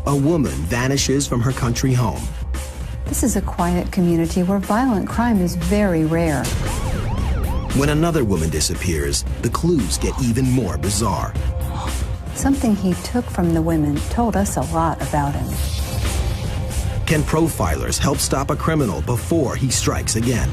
a woman vanishes from her country home. This is a quiet community where violent crime is very rare. When another woman disappears, the clues get even more bizarre. Something he took from the women told us a lot about him. Can profilers help stop a criminal before he strikes again?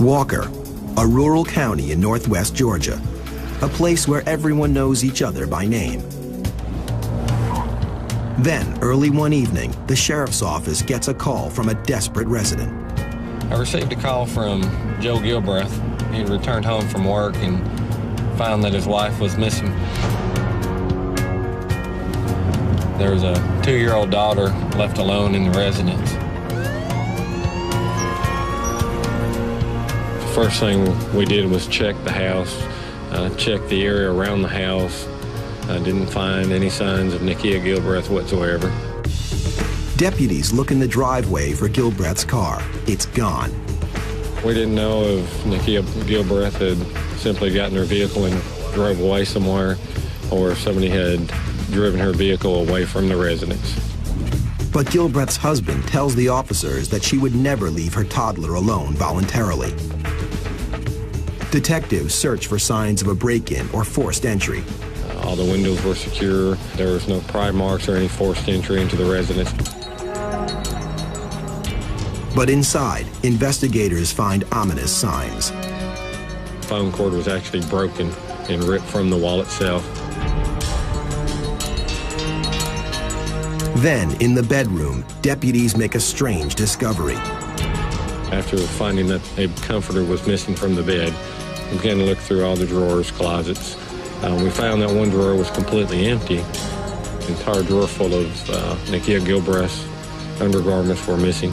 Walker, a rural county in northwest Georgia, a place where everyone knows each other by name. Then, early one evening, the sheriff's office gets a call from a desperate resident. I received a call from Joe Gilbreth. He had returned home from work and found that his wife was missing. There was a 2-year-old daughter left alone in the residence. First thing we did was check the house, check the area around the house. I didn't find any signs of Nakia Gilbreth whatsoever. Deputies look in the driveway for Gilbreth's car. It's gone. We didn't know if Nakia Gilbreth had simply gotten her vehicle and drove away somewhere, or if somebody had driven her vehicle away from the residence. But Gilbreth's husband tells the officers that she would never leave her toddler alone voluntarily. Detectives search for signs of a break-in or forced entry. All the windows were secure. There was no pry marks or any forced entry into the residence. But inside, investigators find ominous signs. The phone cord was actually broken and ripped from the wall itself. Then, in the bedroom, deputies make a strange discovery. After finding that a comforter was missing from the bed, we began to look through all the drawers, closets. We found that one drawer was completely empty. The entire drawer full of Nakia Gilbreth's undergarments were missing.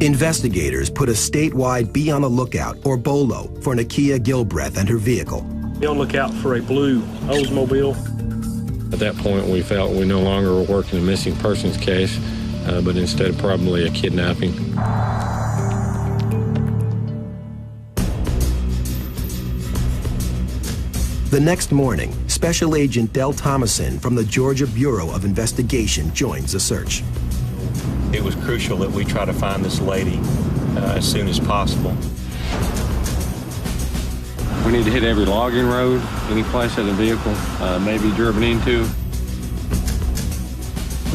Investigators put a statewide Be on the Lookout, or BOLO, for Nakia Gilbreth and her vehicle. Be on the lookout for a blue Oldsmobile. At that point, we felt we no longer were working a missing persons case, but instead probably a kidnapping. The next morning, Special Agent Del Thomason from the Georgia Bureau of Investigation joins the search. It was crucial that we try to find this lady as soon as possible. We need to hit every logging road, any place that the vehicle may be driven into.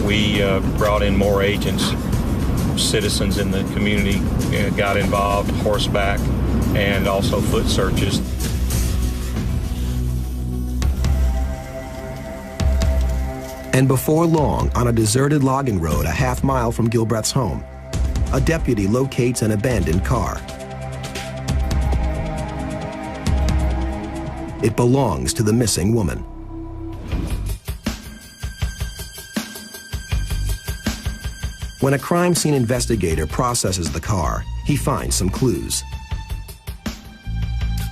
We brought in more agents. Citizens in the community got involved, horseback, and also foot searches. And before long, on a deserted logging road a half-mile from Gilbreth's home, a deputy locates an abandoned car. It belongs to the missing woman. When a crime scene investigator processes the car, he finds some clues.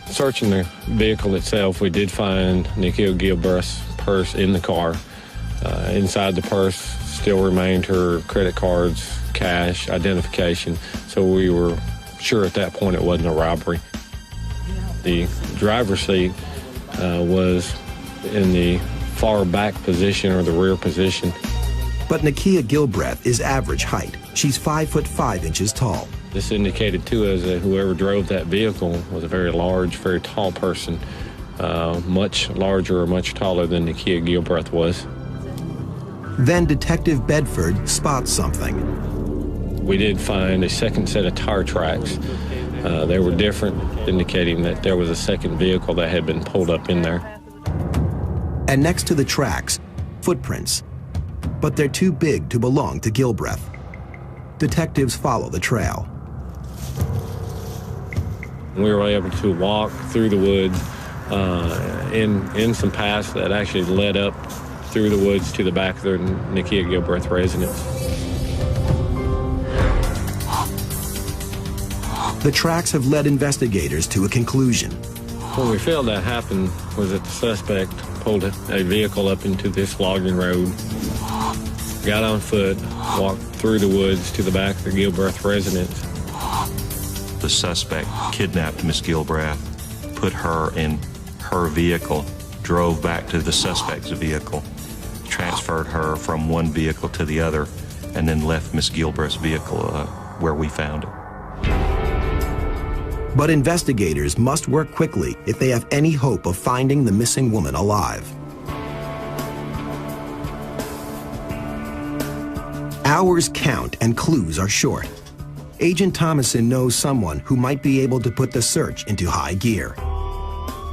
Searching the vehicle itself, we did find Nakia Gilbreth's purse in the car. Inside the purse still remained her credit cards, cash, identification, so we were sure at that point it wasn't a robbery. The driver's seat was in the far back position or the rear position. But Nakia Gilbreth is average height. She's 5'5" tall. This indicated to us that whoever drove that vehicle was a very large, very tall person, much larger or much taller than Nakia Gilbreth was. Then Detective Bedford spots something. We did find a second set of tire tracks. They were different, indicating that there was a second vehicle that had been pulled up in there. And next to the tracks, footprints. But they're too big to belong to Gilbreth. Detectives follow the trail. We were able to walk through the woods in some paths that actually led up through the woods to the back of the Nakia Gilbreth residence. The tracks have led investigators to a conclusion. When we felt that happened was that the suspect pulled a vehicle up into this logging road, got on foot, walked through the woods to the back of the Gilbreth residence. The suspect kidnapped Miss Gilbreth, put her in her vehicle, drove back to the suspect's vehicle, transferred her from one vehicle to the other, and then left Miss Gilbreth's vehicle where we found it. But investigators must work quickly if they have any hope of finding the missing woman alive. Hours count and clues are short. Agent Thomason knows someone who might be able to put the search into high gear.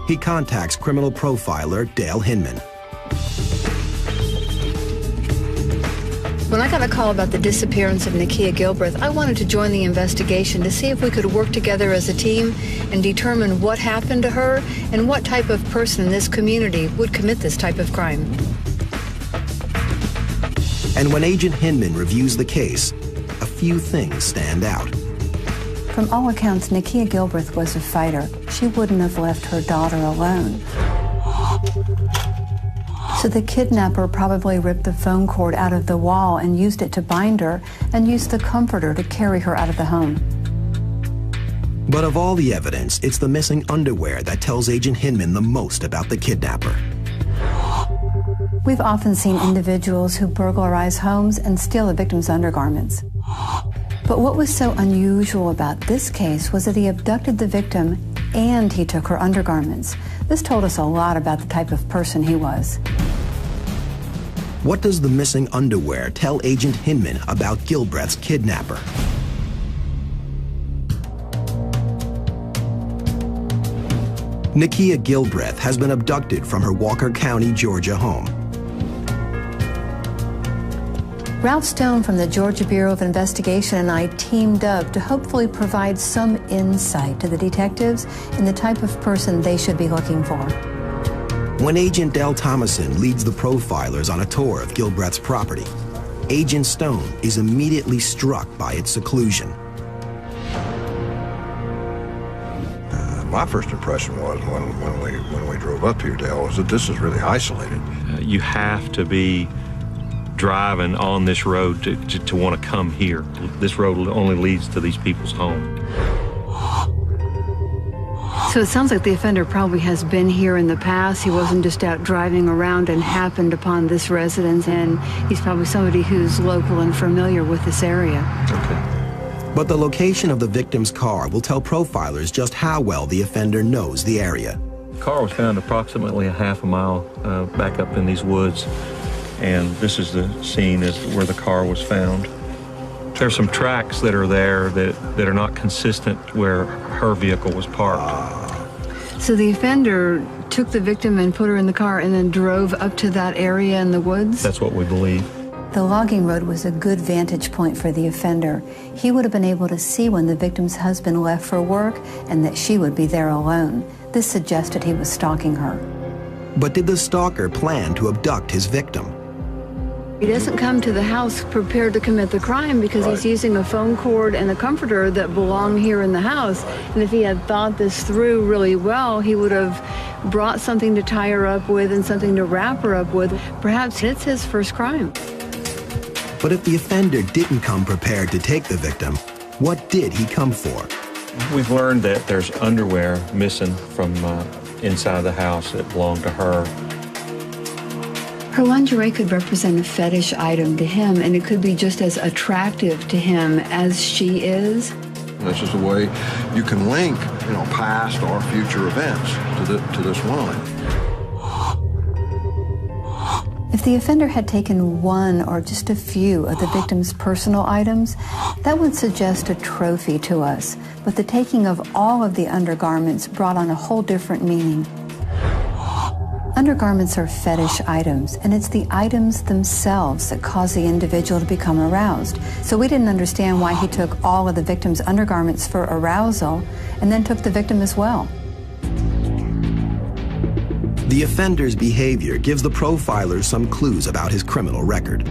He contacts criminal profiler Dale Hinman. When I got a call about the disappearance of Nakia Gilbreth, I wanted to join the investigation to see if we could work together as a team and determine what happened to her and what type of person in this community would commit this type of crime. And when Agent Hinman reviews the case, a few things stand out. From all accounts, Nakia Gilbreth was a fighter. She wouldn't have left her daughter alone. So the kidnapper probably ripped the phone cord out of the wall and used it to bind her, and used the comforter to carry her out of the home. But of all the evidence, it's the missing underwear that tells Agent Hinman the most about the kidnapper. We've often seen individuals who burglarize homes and steal the victim's undergarments. But what was so unusual about this case was that he abducted the victim and he took her undergarments. This told us a lot about the type of person he was. What does the missing underwear tell Agent Hinman about Gilbreth's kidnapper? Nakia Gilbreth has been abducted from her Walker County, Georgia home. Ralph Stone from the Georgia Bureau of Investigation and I teamed up to hopefully provide some insight to the detectives in the type of person they should be looking for. When Agent Dale Thomason leads the profilers on a tour of Gilbreth's property, Agent Stone is immediately struck by its seclusion. My first impression was when we drove up here, Dale, was that this is really isolated. You have to be driving on this road to want to come here. This road only leads to these people's home. So it sounds like the offender probably has been here in the past. He wasn't just out driving around and happened upon this residence, and he's probably somebody who's local and familiar with this area. Okay. But the location of the victim's car will tell profilers just how well the offender knows the area. The car was found approximately a half a mile back up in these woods, and this is the scene where the car was found. There's some tracks that are there that are not consistent where her vehicle was parked. So the offender took the victim and put her in the car and then drove up to that area in the woods? That's what we believe. The logging road was a good vantage point for the offender. He would have been able to see when the victim's husband left for work and that she would be there alone. This suggested he was stalking her. But did the stalker plan to abduct his victim? He doesn't come to the house prepared to commit the crime because he's using a phone cord and a comforter that belong here in the house. And if he had thought this through really well, he would have brought something to tie her up with and something to wrap her up with. Perhaps it's his first crime. But if the offender didn't come prepared to take the victim, what did he come for? We've learned that there's underwear missing from inside the house that belonged to her. Her lingerie could represent a fetish item to him, and it could be just as attractive to him as she is. This is the way you can link, past or future events to this woman. If the offender had taken one or just a few of the victim's personal items, that would suggest a trophy to us. But the taking of all of the undergarments brought on a whole different meaning. Undergarments are fetish items, and it's the items themselves that cause the individual to become aroused. So we didn't understand why he took all of the victim's undergarments for arousal and then took the victim as well. The offender's behavior gives the profilers some clues about his criminal record.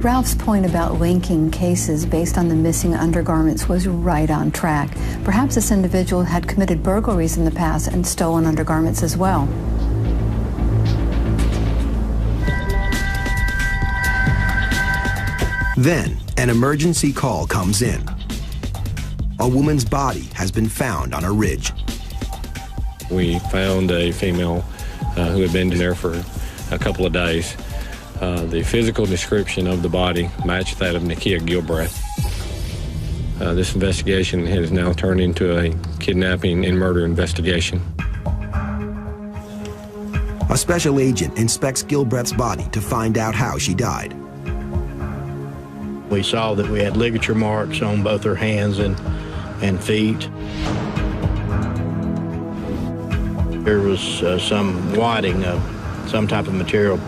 Ralph's point about linking cases based on the missing undergarments was right on track. Perhaps this individual had committed burglaries in the past and stolen undergarments as well. Then, an emergency call comes in. A woman's body has been found on a ridge. We found a female who had been there for a couple of days. The physical description of the body matched that of Nakia Gilbreth. This investigation has now turned into a kidnapping and murder investigation. A special agent inspects Gilbreth's body to find out how she died. We saw that we had ligature marks on both her hands and feet. There was some wadding of some type of material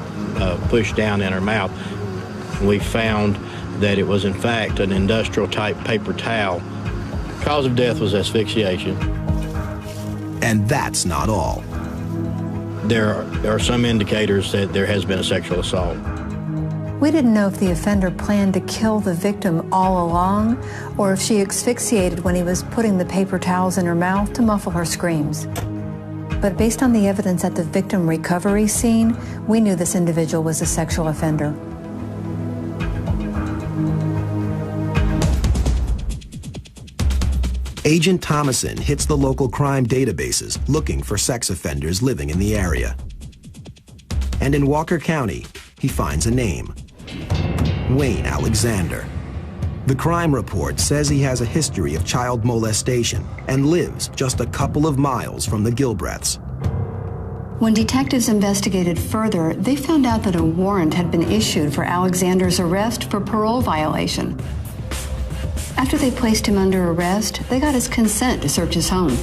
pushed down in her mouth. We found that it was in fact an industrial type paper towel. Cause of death was asphyxiation. And that's not all. There are some indicators that there has been a sexual assault. We didn't know if the offender planned to kill the victim all along or if she asphyxiated when he was putting the paper towels in her mouth to muffle her screams. But based on the evidence at the victim recovery scene, we knew this individual was a sexual offender. Agent Thomason hits the local crime databases looking for sex offenders living in the area. And in Walker County, he finds a name: Wayne Alexander. The crime report says he has a history of child molestation and lives just a couple of miles from the Gilbreths. When detectives investigated further, they found out that a warrant had been issued for Alexander's arrest for parole violation. After they placed him under arrest, they got his consent to search his home.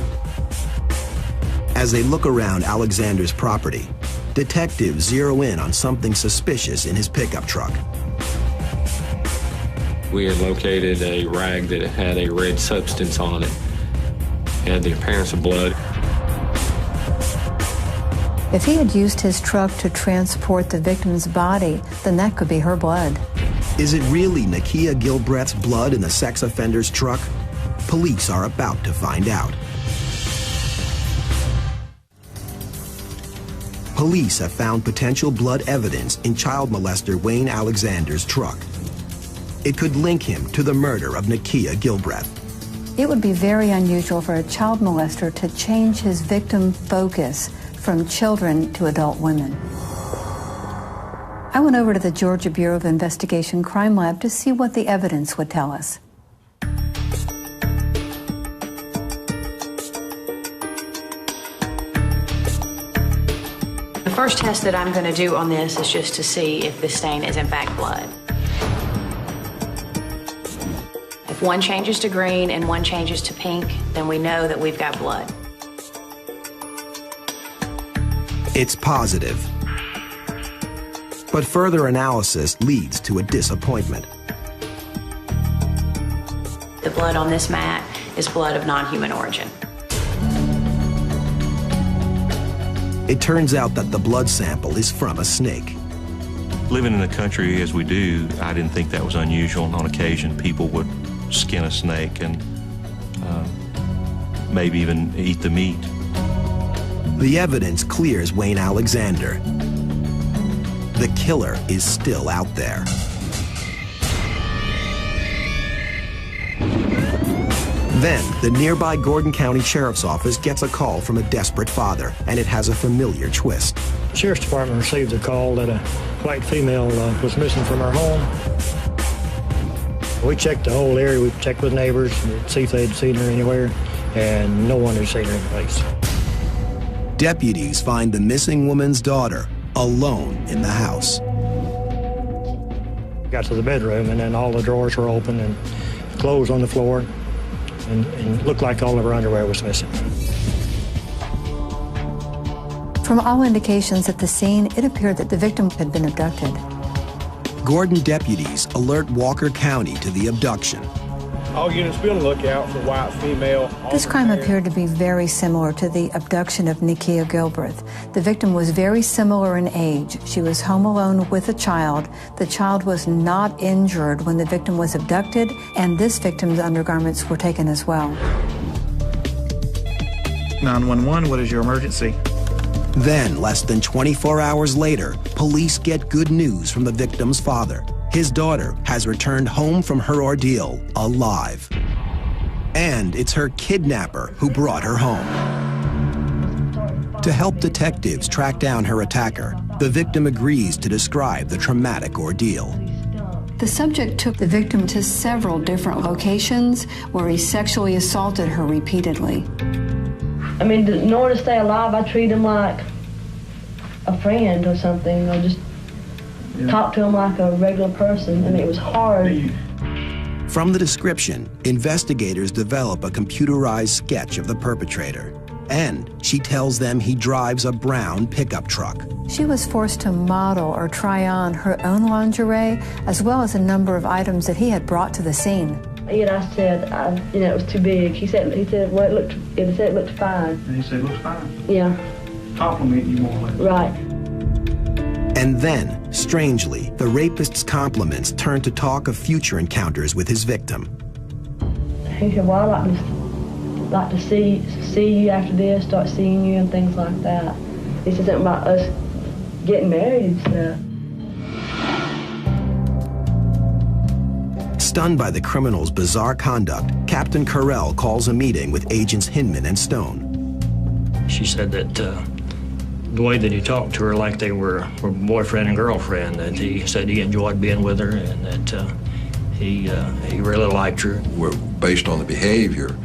As they look around Alexander's property, detectives zero in on something suspicious in his pickup truck. We had located a rag that had a red substance on it. It had the appearance of blood. If he had used his truck to transport the victim's body, then that could be her blood. Is it really Nakia Gilbreth's blood in the sex offender's truck? Police are about to find out. Police have found potential blood evidence in child molester Wayne Alexander's truck. It could link him to the murder of Nakia Gilbreth. It would be very unusual for a child molester to change his victim focus from children to adult women. I went over to the Georgia Bureau of Investigation Crime Lab to see what the evidence would tell us. The first test that I'm going to do on this is just to see if this stain is in fact blood. If one changes to green and one changes to pink, then we know that we've got blood. It's positive. But further analysis leads to a disappointment. The blood on this mat is blood of non-human origin. It turns out that the blood sample is from a snake. Living in the country as we do, I didn't think that was unusual. On occasion, people would skin a snake and maybe even eat the meat. The evidence clears Wayne Alexander. The killer is still out there. Then, the nearby Gordon County Sheriff's Office gets a call from a desperate father, and it has a familiar twist. The Sheriff's Department received a call that a white female was missing from her home. We checked the whole area. We checked with neighbors to see if they'd seen her anywhere, and no one had seen her in the place. Deputies find the missing woman's daughter alone in the house. Got to the bedroom, and then all the drawers were open and clothes on the floor, and it looked like all of her underwear was missing. From all indications at the scene, it appeared that the victim had been abducted. Gordon deputies alert Walker County to the abduction. All units be on the lookout for white female. This crime appeared to be very similar to the abduction of Nikia Gilbreth. The victim was very similar in age. She was home alone with a child. The child was not injured when the victim was abducted, and this victim's undergarments were taken as well. 911, what is your emergency? Then, less than 24 hours later, police get good news from the victim's father. His daughter has returned home from her ordeal alive. And it's her kidnapper who brought her home. To help detectives track down her attacker, the victim agrees to describe the traumatic ordeal. The subject took the victim to several different locations where he sexually assaulted her repeatedly. I mean, in order to stay alive, I treat him like a friend or something. I just talk to him like a regular person. I mean, it was hard. From the description, investigators develop a computerized sketch of the perpetrator. And she tells them he drives a brown pickup truck. She was forced to model or try on her own lingerie, as well as a number of items that he had brought to the scene. And I said, it was too big. He said, well, it looked fine. And he said, looks fine? Yeah. Compliment you more or less. Right. And then, strangely, the rapist's compliments turn to talk of future encounters with his victim. He said, well, I'd like to see you after this, start seeing you and things like that. He said something about us getting married and stuff. Stunned by the criminal's bizarre conduct, Captain Carell calls a meeting with Agents Hinman and Stone. She said that the way that he talked to her like they were boyfriend and girlfriend, that he said he enjoyed being with her and that he really liked her. We're based on the behavior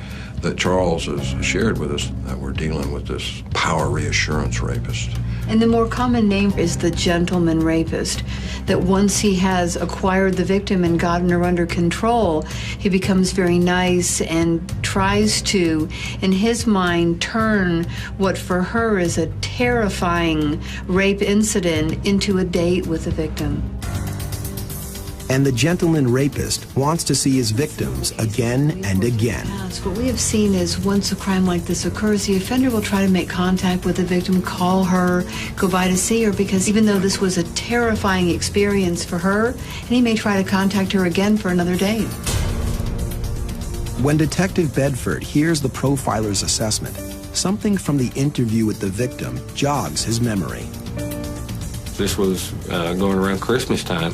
that Charles has shared with us, that we're dealing with this power reassurance rapist. And the more common name is the gentleman rapist, that once he has acquired the victim and gotten her under control, he becomes very nice and tries to, in his mind, turn what for her is a terrifying rape incident into a date with the victim. And the gentleman rapist wants to see his victims again and again. What we have seen is once a crime like this occurs, the offender will try to make contact with the victim, call her, go by to see her, because even though this was a terrifying experience for her, and he may try to contact her again for another date. When Detective Bedford hears the profiler's assessment, something from the interview with the victim jogs his memory. This was going around Christmas time.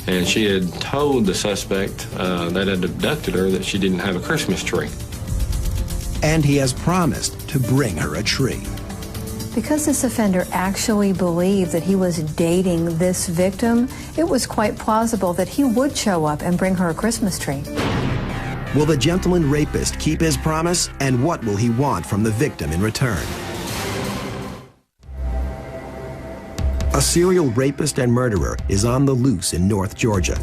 And she had told the suspect that had abducted her that she didn't have a Christmas tree. And he has promised to bring her a tree. Because this offender actually believed that he was dating this victim, it was quite plausible that he would show up and bring her a Christmas tree. Will the gentleman rapist keep his promise? And what will he want from the victim in return? A serial rapist and murderer is on the loose in North Georgia.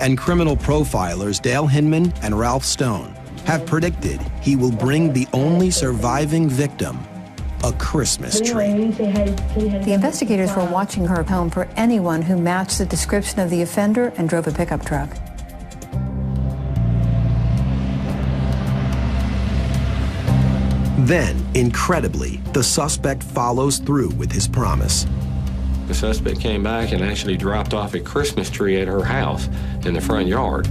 And criminal profilers Dale Hinman and Ralph Stone have predicted he will bring the only surviving victim a Christmas tree. The investigators were watching her home for anyone who matched the description of the offender and drove a pickup truck. Then, incredibly, the suspect follows through with his promise. The suspect came back and actually dropped off a Christmas tree at her house in the front yard.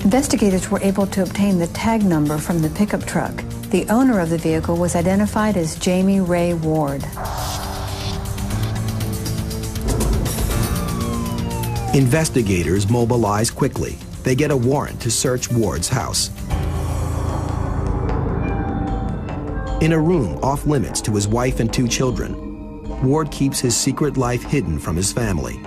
Investigators were able to obtain the tag number from the pickup truck. The owner of the vehicle was identified as Jamie Ray Ward. Investigators mobilize quickly. They get a warrant to search Ward's house. In a room off limits to his wife and 2 children, Ward keeps his secret life hidden from his family.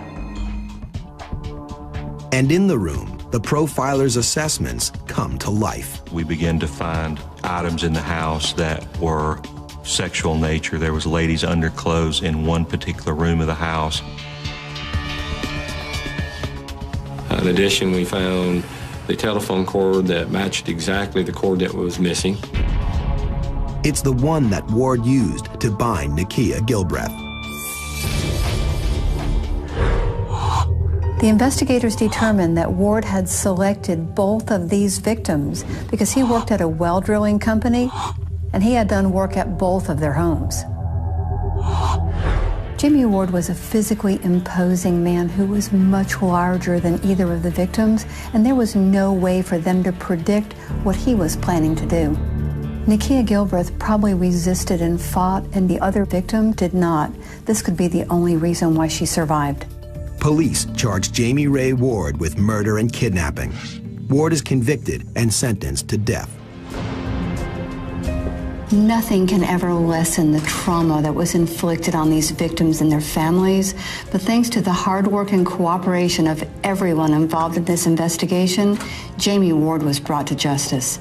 And in the room, the profiler's assessments come to life. We begin to find items in the house that were sexual nature. There was ladies' underclothes in one particular room of the house. In addition, we found the telephone cord that matched exactly the cord that was missing. It's the one that Ward used to bind Nikia Gilbreth. The investigators determined that Ward had selected both of these victims because he worked at a well drilling company and he had done work at both of their homes. Jamie Ward was a physically imposing man who was much larger than either of the victims, and there was no way for them to predict what he was planning to do. Nakia Gilbreth probably resisted and fought, and the other victim did not. This could be the only reason why she survived. Police charged Jamie Ray Ward with murder and kidnapping. Ward is convicted and sentenced to death. Nothing can ever lessen the trauma that was inflicted on these victims and their families, but thanks to the hard work and cooperation of everyone involved in this investigation, Jamie Ward was brought to justice.